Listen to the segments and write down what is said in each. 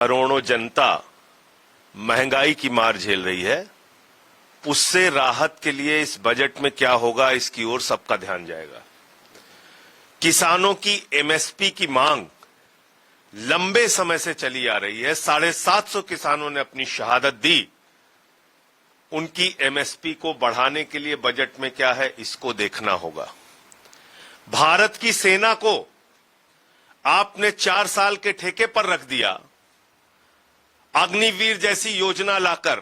करोड़ों जनता महंगाई की मार झेल रही है, उससे राहत के लिए इस बजट में क्या होगा, इसकी ओर सबका ध्यान जाएगा। किसानों की एमएसपी की मांग लंबे समय से चली आ रही है। 750 किसानों ने अपनी शहादत दी। उनकी एमएसपी को बढ़ाने के लिए बजट में क्या है, इसको देखना होगा। भारत की सेना को आपने 4 साल के ठेके पर रख दिया। अग्निवीर जैसी योजना लाकर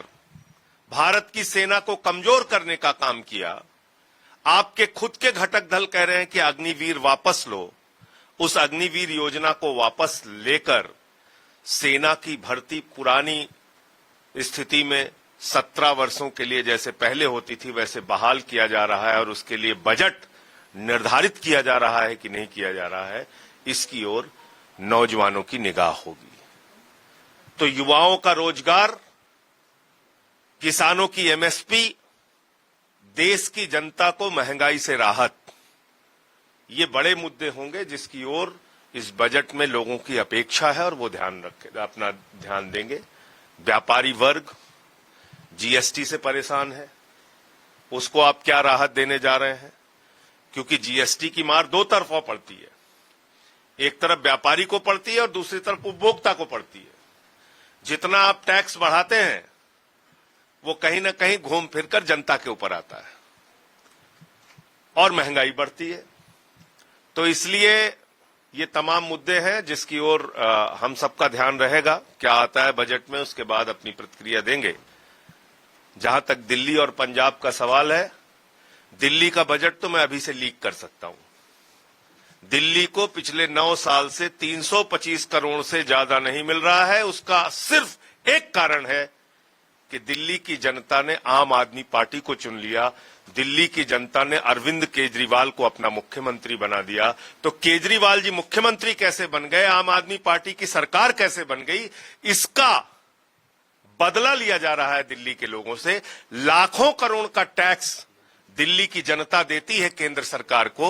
भारत की सेना को कमजोर करने का काम किया। आपके खुद के घटक दल कह रहे हैं कि अग्निवीर वापस लो। उस अग्निवीर योजना को वापस लेकर सेना की भर्ती पुरानी स्थिति में 17 वर्षों के लिए जैसे पहले होती थी वैसे बहाल किया जा रहा है और उसके लिए बजट निर्धारित किया जा रहा है कि नहीं किया जा रहा है, इसकी ओर नौजवानों की निगाह होगी। तो युवाओं का रोजगार, किसानों की एमएसपी, देश की जनता को महंगाई से राहत, ये बड़े मुद्दे होंगे जिसकी ओर इस बजट में लोगों की अपेक्षा है और वो अपना ध्यान देंगे। व्यापारी वर्ग जीएसटी से परेशान है, उसको आप क्या राहत देने जा रहे हैं? क्योंकि जीएसटी की मार दो तरफा पड़ती है, एक तरफ व्यापारी को पड़ती है और दूसरी तरफ उपभोक्ता को पड़ती है। जितना आप टैक्स बढ़ाते हैं वो कहीं ना कहीं घूम फिरकर जनता के ऊपर आता है और महंगाई बढ़ती है। तो इसलिए ये तमाम मुद्दे हैं जिसकी ओर हम सबका ध्यान रहेगा। क्या आता है बजट में, उसके बाद अपनी प्रतिक्रिया देंगे। जहां तक दिल्ली और पंजाब का सवाल है, दिल्ली का बजट तो मैं अभी से लीक कर सकता हूं। दिल्ली को पिछले 9 साल से 325 करोड़ से ज्यादा नहीं मिल रहा है। उसका सिर्फ एक कारण है कि दिल्ली की जनता ने आम आदमी पार्टी को चुन लिया। दिल्ली की जनता ने अरविंद केजरीवाल को अपना मुख्यमंत्री बना दिया। तो केजरीवाल जी मुख्यमंत्री कैसे बन गए, आम आदमी पार्टी की सरकार कैसे बन गई, इसका बदला लिया जा रहा है दिल्ली के लोगों से। लाखों करोड़ का टैक्स दिल्ली की जनता देती है केंद्र सरकार को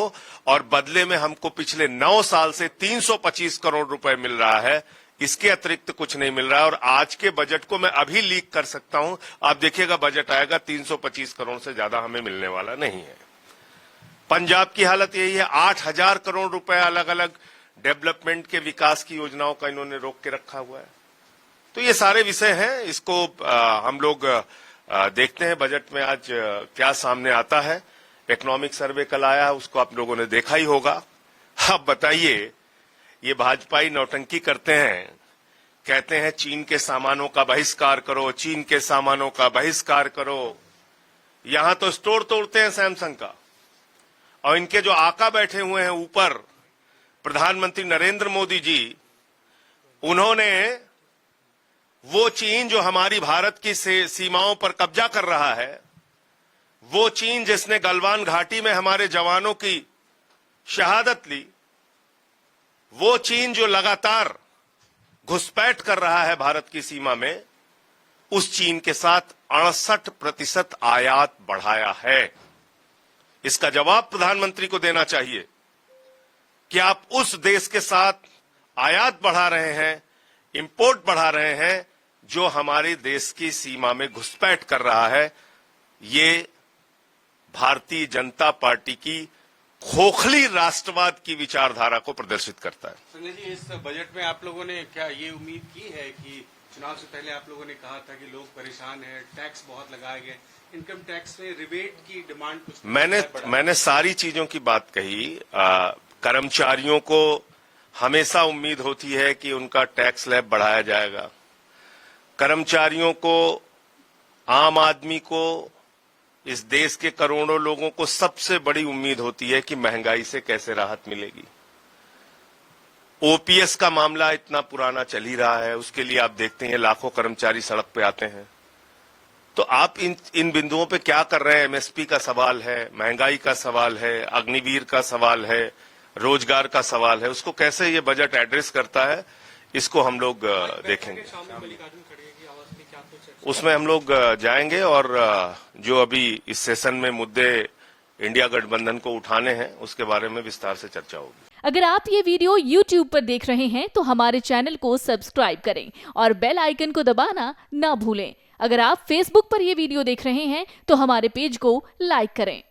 और बदले में हमको पिछले 9 साल से 325 करोड़ रुपए मिल रहा है। इसके अतिरिक्त कुछ नहीं मिल रहा है। और आज के बजट को मैं अभी लीक कर सकता हूं, आप देखिएगा बजट आएगा 325 करोड़ से ज्यादा हमें मिलने वाला नहीं है। पंजाब की हालत यही है, 8000 करोड़ रुपए अलग अलग डेवलपमेंट के विकास की योजनाओं का इन्होंने रोक के रखा हुआ है। तो ये सारे विषय हैं, इसको हम लोग देखते हैं बजट में आज क्या सामने आता है। इकोनॉमिक सर्वे कल आया है, उसको आप लोगों ने देखा ही होगा। अब बताइए, ये भाजपाई नौटंकी करते हैं, कहते हैं चीन के सामानों का बहिष्कार करो, चीन के सामानों का बहिष्कार करो। यहां तो स्टोर तोड़ते हैं सैमसंग का, और इनके जो आका बैठे हुए हैं ऊपर, प्रधानमंत्री नरेंद्र मोदी जी, उन्होंने वो चीन जो हमारी भारत की सीमाओं पर कब्जा कर रहा है, वो चीन जिसने गलवान घाटी में हमारे जवानों की शहादत ली, वो चीन जो लगातार घुसपैठ कर रहा है भारत की सीमा में, उस चीन के साथ 68% आयात बढ़ाया है। इसका जवाब प्रधानमंत्री को देना चाहिए कि आप उस देश के साथ आयात बढ़ा रहे हैं, इंपोर्ट बढ़ा रहे हैं, जो हमारे देश की सीमा में घुसपैठ कर रहा है। ये भारतीय जनता पार्टी की खोखली राष्ट्रवाद की विचारधारा को प्रदर्शित करता है। संजय जी, इस बजट में आप लोगों ने क्या ये उम्मीद की है कि चुनाव से पहले आप लोगों ने कहा था कि लोग परेशान हैं, टैक्स बहुत लगाए गए, इनकम टैक्स में रिबेट की डिमांड कुछ मैंने सारी चीजों की बात कही। कर्मचारियों को हमेशा उम्मीद होती है कि उनका टैक्स स्लैब बढ़ाया जाएगा। कर्मचारियों को, आम आदमी को, इस देश के करोड़ों लोगों को सबसे बड़ी उम्मीद होती है कि महंगाई से कैसे राहत मिलेगी। ओपीएस का मामला इतना पुराना चल ही रहा है, उसके लिए आप देखते हैं लाखों कर्मचारी सड़क पे आते हैं। तो आप इन बिंदुओं पे क्या कर रहे हैं? एमएसपी का सवाल है, महंगाई का सवाल है, अग्निवीर का सवाल है, रोजगार का सवाल है। उसको कैसे ये बजट एड्रेस करता है, इसको हम लोग देखेंगे। उसमें हम लोग जाएंगे और जो अभी इस सेशन में मुद्दे इंडिया गठबंधन को उठाने हैं उसके बारे में विस्तार से चर्चा होगी। अगर आप ये वीडियो YouTube पर देख रहे हैं तो हमारे चैनल को सब्सक्राइब करें और बेल आइकन को दबाना ना भूलें। अगर आप Facebook पर ये वीडियो देख रहे हैं तो हमारे पेज को लाइक करें।